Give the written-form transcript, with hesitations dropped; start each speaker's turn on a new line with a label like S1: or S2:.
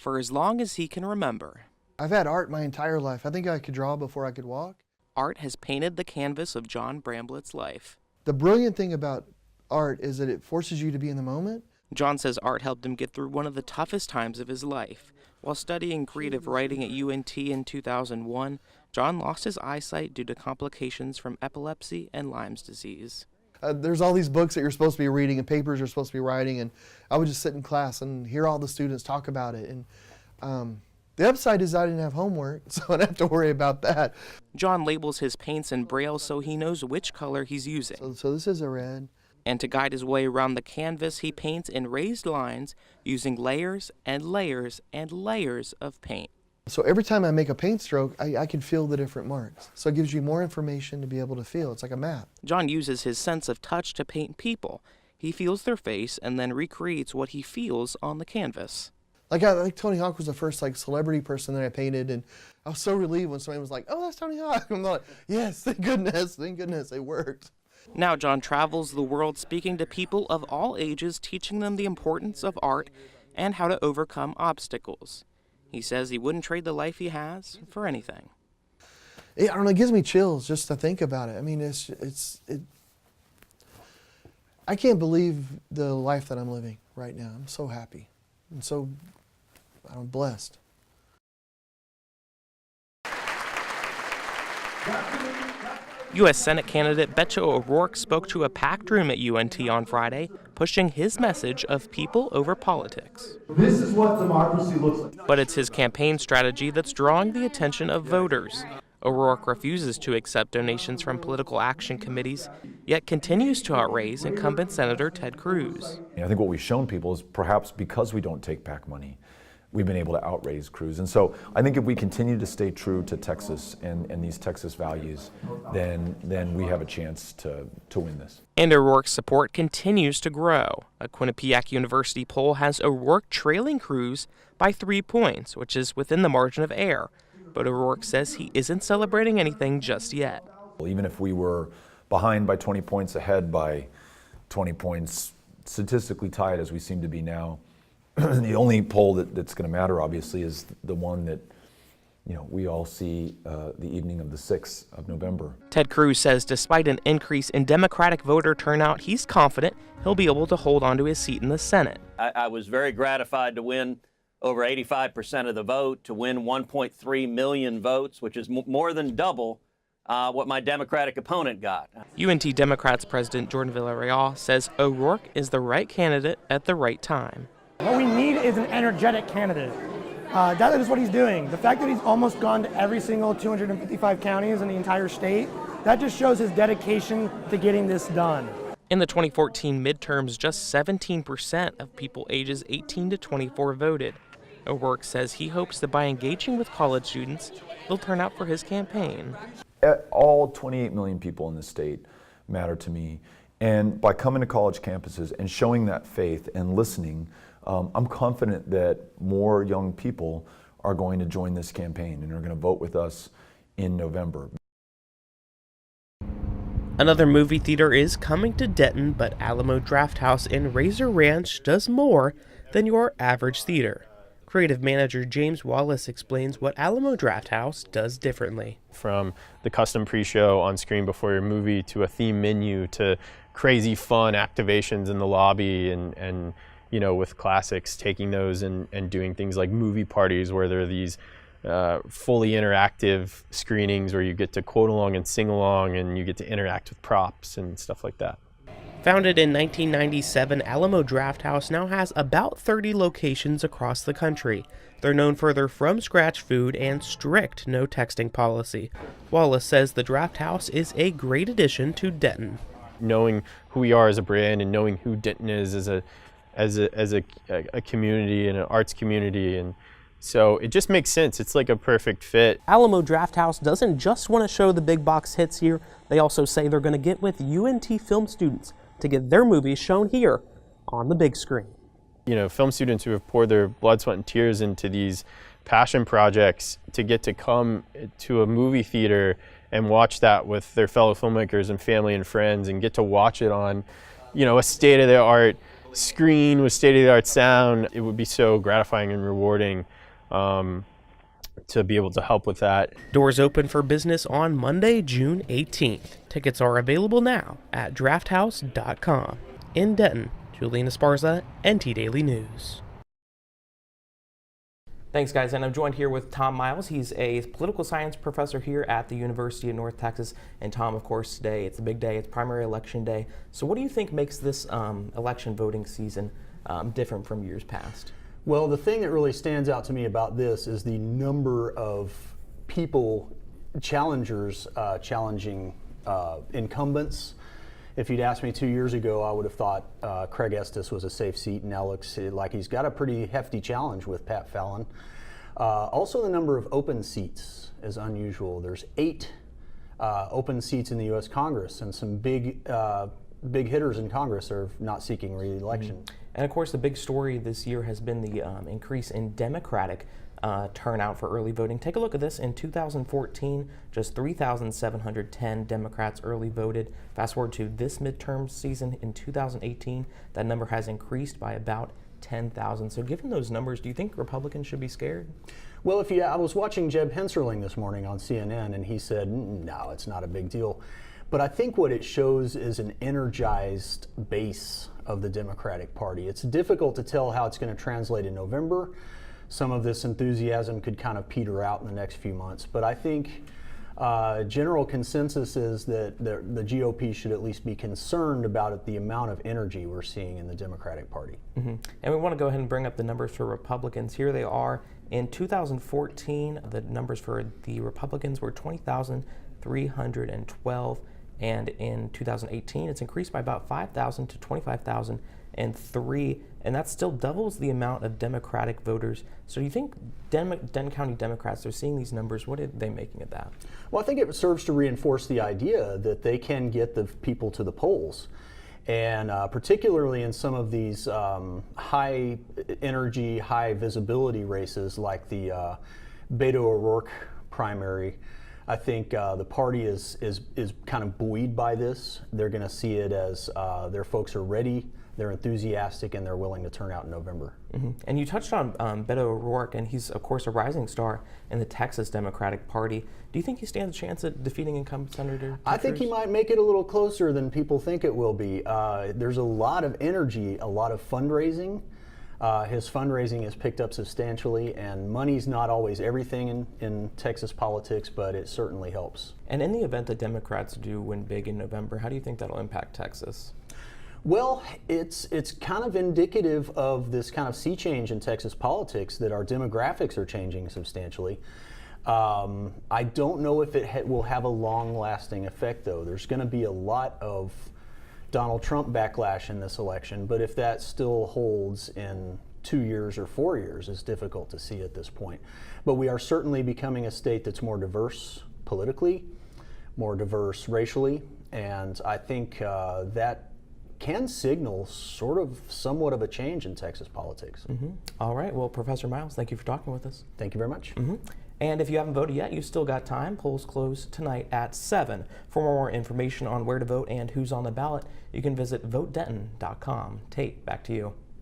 S1: for as long as he can remember.
S2: I've had art my entire life. I think I could draw before I could walk.
S1: Art has painted the canvas of John Bramblett's life.
S2: The brilliant thing about art is that it forces you to be in the moment.
S1: John says art helped him get through one of the toughest times of his life. While studying creative writing at UNT in 2001, John lost his eyesight due to complications from epilepsy and Lyme's disease.
S2: There's all these books that you're supposed to be reading and papers you're supposed to be writing, and I would just sit in class and hear all the students talk about it. And the upside is I didn't have homework, so I didn't have to worry about that.
S1: John labels his paints in Braille so he knows which color he's using.
S2: So this is a red.
S1: And to guide his way around the canvas, he paints in raised lines using layers and layers and layers of paint.
S2: So every time I make a paint stroke, I can feel the different marks. So it gives you more information to be able to feel. It's like a map.
S1: John uses his sense of touch to paint people. He feels their face and then recreates what he feels on the canvas.
S2: Like Tony Hawk was the first celebrity person that I painted, and I was so relieved when somebody was like, "Oh, that's Tony Hawk." I'm like, "Yes, thank goodness, it worked."
S1: Now John travels the world speaking to people of all ages, teaching them the importance of art and how to overcome obstacles. He says he wouldn't trade the life he has for anything.
S2: I don't know, it gives me chills just to think about it. I mean, I can't believe the life that I'm living right now. I'm so happy. I'm blessed.
S1: U.S. Senate candidate Beto O'Rourke spoke to a packed room at UNT on Friday, pushing his message of people over politics.
S3: This is what democracy looks like.
S1: But it's his campaign strategy that's drawing the attention of voters. O'Rourke refuses to accept donations from political action committees, yet continues to outraise incumbent Senator Ted Cruz.
S4: I think what we've shown people is perhaps because we don't take back money, we've been able to outraise Cruz. And so I think if we continue to stay true to Texas and these Texas values, then we have a chance to win this.
S1: And O'Rourke's support continues to grow. A Quinnipiac University poll has O'Rourke trailing Cruz by 3 points, which is within the margin of error. But O'Rourke says he isn't celebrating anything just yet.
S4: Even if we were behind by 20 points, ahead by 20 points, statistically tied as we seem to be now, the only poll that's going to matter, obviously, is the one that we all see the evening of the 6th of November.
S1: Ted Cruz says despite an increase in Democratic voter turnout, he's confident he'll be able to hold on to his seat in the Senate.
S5: I was very gratified to win over 85% of the vote, to win 1.3 million votes, which is more than double what my Democratic opponent got.
S1: UNT Democrats President Jordan Villarreal says O'Rourke is the right candidate at the right time.
S6: What we need is an energetic candidate. That is what he's doing. The fact that he's almost gone to every single 255 counties in the entire state, that just shows his dedication to getting this done.
S1: In the 2014 midterms, just 17% of people ages 18 to 24 voted. O'Rourke says he hopes that by engaging with college students, they'll turn out for his campaign.
S4: All 28 million people in the state matter to me. And by coming to college campuses and showing that faith and listening, I'm confident that more young people are going to join this campaign and are going to vote with us in November.
S1: Another movie theater is coming to Denton, but Alamo Drafthouse in Razor Ranch does more than your average theater. Creative manager James Wallace explains what Alamo Drafthouse does differently.
S7: From the custom pre-show on screen before your movie to a theme menu to crazy fun activations in the lobby and with classics, taking those and doing things like movie parties where there are these fully interactive screenings where you get to quote along and sing along and you get to interact with props and stuff like that.
S1: Founded in 1997, Alamo Drafthouse now has about 30 locations across the country. They're known for their from-scratch food and strict no texting policy. Wallace says the Drafthouse is a great addition to Denton.
S7: Knowing who we are as a brand and knowing who Denton is as a community and an arts community, and so it just makes sense. It's like a perfect fit.
S1: Alamo Drafthouse doesn't just want to show the big box hits here. They also say they're going to get with UNT film students to get their movies shown here on the big screen.
S7: Film students who have poured their blood, sweat, and tears into these passion projects to get to come to a movie theater and watch that with their fellow filmmakers and family and friends and get to watch it on, a state-of-the-art screen with state-of-the-art sound. It would be so gratifying and rewarding to be able to help with that.
S1: Doors open for business on Monday, June 18th. Tickets are available now at drafthouse.com. In Denton, Julian Esparza, NT Daily News. Thanks, guys. And I'm joined here with Tom Miles. He's a political science professor here at the University of North Texas. And Tom, of course, today it's a big day. It's primary election day. So what do you think makes this election voting season different from years past?
S8: Well, the thing that really stands out to me about this is the number of people, challengers, challenging incumbents. If you'd asked me 2 years ago, I would have thought Craig Estes was a safe seat, and now looks like he's got a pretty hefty challenge with Pat Fallon. Also, the number of open seats is unusual. There's 8 open seats in the U.S. Congress, and some big hitters in Congress are not seeking re-election.
S1: Mm-hmm. And of course, the big story this year has been the increase in Democratic turnout for early voting. Take a look at this. In 2014, just 3,710 Democrats early voted. Fast forward to this midterm season in 2018, that number has increased by about 10,000. So given those numbers, do you think Republicans should be scared?
S8: Well, I was watching Jeb Henserling this morning on CNN, and he said, no, it's not a big deal. But I think what it shows is an energized base of the Democratic Party. It's difficult to tell how it's going to translate in November. Some of this enthusiasm could kind of peter out in the next few months. But I think general consensus is that the GOP should at least be concerned about the amount of energy we're seeing in the Democratic Party.
S1: Mm-hmm. And we want to go ahead and bring up the numbers for Republicans. Here they are. In 2014, the numbers for the Republicans were 20,312. And in 2018, it's increased by about 5,000 to 25,003, and that still doubles the amount of Democratic voters. So do you think Denton County Democrats are seeing these numbers? What are they making of that?
S8: Well, I think it serves to reinforce the idea that they can get the people to the polls. And particularly in some of these high energy, high visibility races like the Beto O'Rourke primary, I think the party is kind of buoyed by this. They're going to see it as their folks are ready, they're enthusiastic, and they're willing to turn out in November.
S1: Mm-hmm. And you touched on Beto O'Rourke, and he's, of course, a rising star in the Texas Democratic Party. Do you think he stands a chance at defeating incumbent Senator Ted
S8: I think he might make it a little closer than people think it will be. There's a lot of energy, a lot of fundraising. His fundraising has picked up substantially, and money's not always everything in Texas politics, but it certainly helps.
S1: And in the event that Democrats do win big in November, how do you think that'll impact Texas?
S8: Well, it's kind of indicative of this kind of sea change in Texas politics, that our demographics are changing substantially. I don't know if it will have a long-lasting effect, though. There's going to be a lot of Donald Trump backlash in this election, but if that still holds in 2 years or 4 years, it's difficult to see at this point. But we are certainly becoming a state that's more diverse politically, more diverse racially, and I think that can signal sort of somewhat of a change in Texas politics.
S1: Mm-hmm. All right. Well, Professor Miles, thank you for talking with us.
S8: Thank you very much.
S1: Mm-hmm. And if you haven't voted yet, you still got time. Polls close tonight at 7. For more information on where to vote and who's on the ballot, you can visit votedenton.com. Tate, back to you.